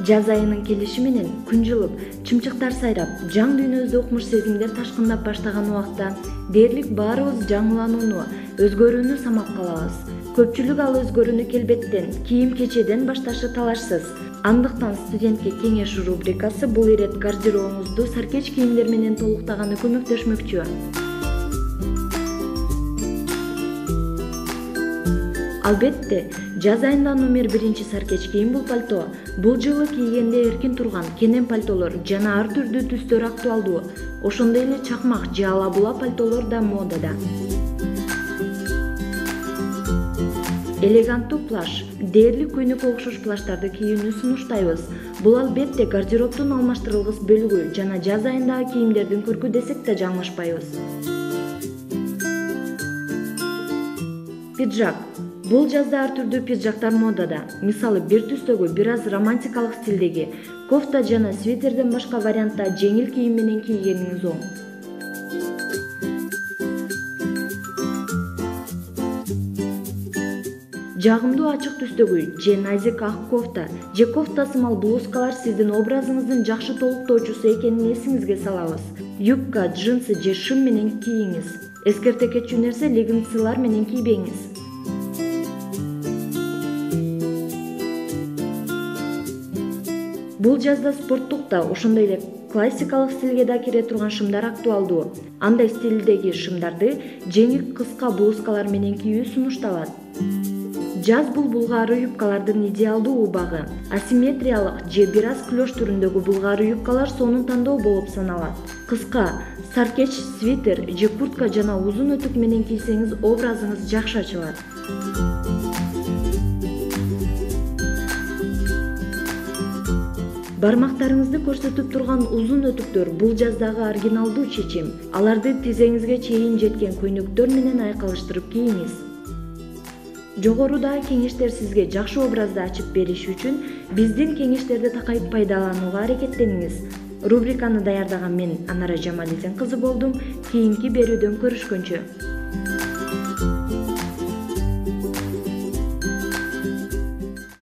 Жаз айынын келиши менен күн жылып, чымчыктар сайрап, жаң дүйнөбүздө укмуш сезимдер ташкындап баштаган убакта дээрлик баарыбыз жаңыланууну, өзгөрүүнү самап калабыз. Көпчүлүк ал өзгөрүүнү келбеттен, кийим-кечеден башташы талашсыз. Андыктан студентке кеңеш рубрикасы бул ирет гардеробуңузду саркеч кийимдер менен толуктаганы көмөктөшмөкчү. Албетте, жаз айында номер 1 саркеч кийим бул пальто. Бул жылы кийгенде эркин турган кенен пальтолор жана ар түрдүү түстөр актуалдуу. Ошондой эле чакмак же ала-була пальтолор да модада. Элеганттуу плаш, дээрлик көйнөккө окшош плаштарды кийүүнү сунуштайбыз. Бул албетте гардеробдун алмаштырылгыс бөлүгү жана жаз айындагы кийимдердин көркү десек да жаңылышпайбыз. Пиджак. Бул жазда ар түрдүү пиджактар модада. Мисалы, бир түстөгү, бир аз романтикалык стилдеги кофта жана свитерден башка вариантта жеңил кийим менен кийгениңиз оң. Жагымдуу ачык түстөгү же назик ак кофта же кофта сымал блузкалар сиздин образыңыздын жакшы толуктоочусу экенин эсиңизге салабыз. Юбка, джинсы же шым менен кийиңиз. Эскерте кетчү нерсе леггинсылар менен кийбеңиз. Бул жазда спорттук да, ошондой эле классикалык стилге да кире турган шымдар актуалдуу. Андай стилдеги шымдарды жеңил кыска блузкалар менен кийүү сунушталат. Жаз бул булгаары юбкалардын идеалдуу убагы. Асимметриялык же бир аз клеш түрүндөгү булгаары юбкалар сонун тандоо болуп саналат. Кыска, саркеч свитер же куртка жана узун өтүк менен кийсеңиз образыңыз жакшы ачылат. Бармактарыңызды көрсөтүп турган узун өтүктөр бул жаздагы оригиналдуу чечим. Аларды тизеңизге чейин жеткен көйнөктөр менен айкалыштырып кийиңиз. Жогорудагы кеңештер сизге жакшы образды ачып бериши үчүн биздин кеңештерди такайып пайдаланууга аракеттениңиз. Рубриканы даярдаган мен Анара Жамалидин кызы болдум. Кийинки берүүдөн көрүшкөнчө.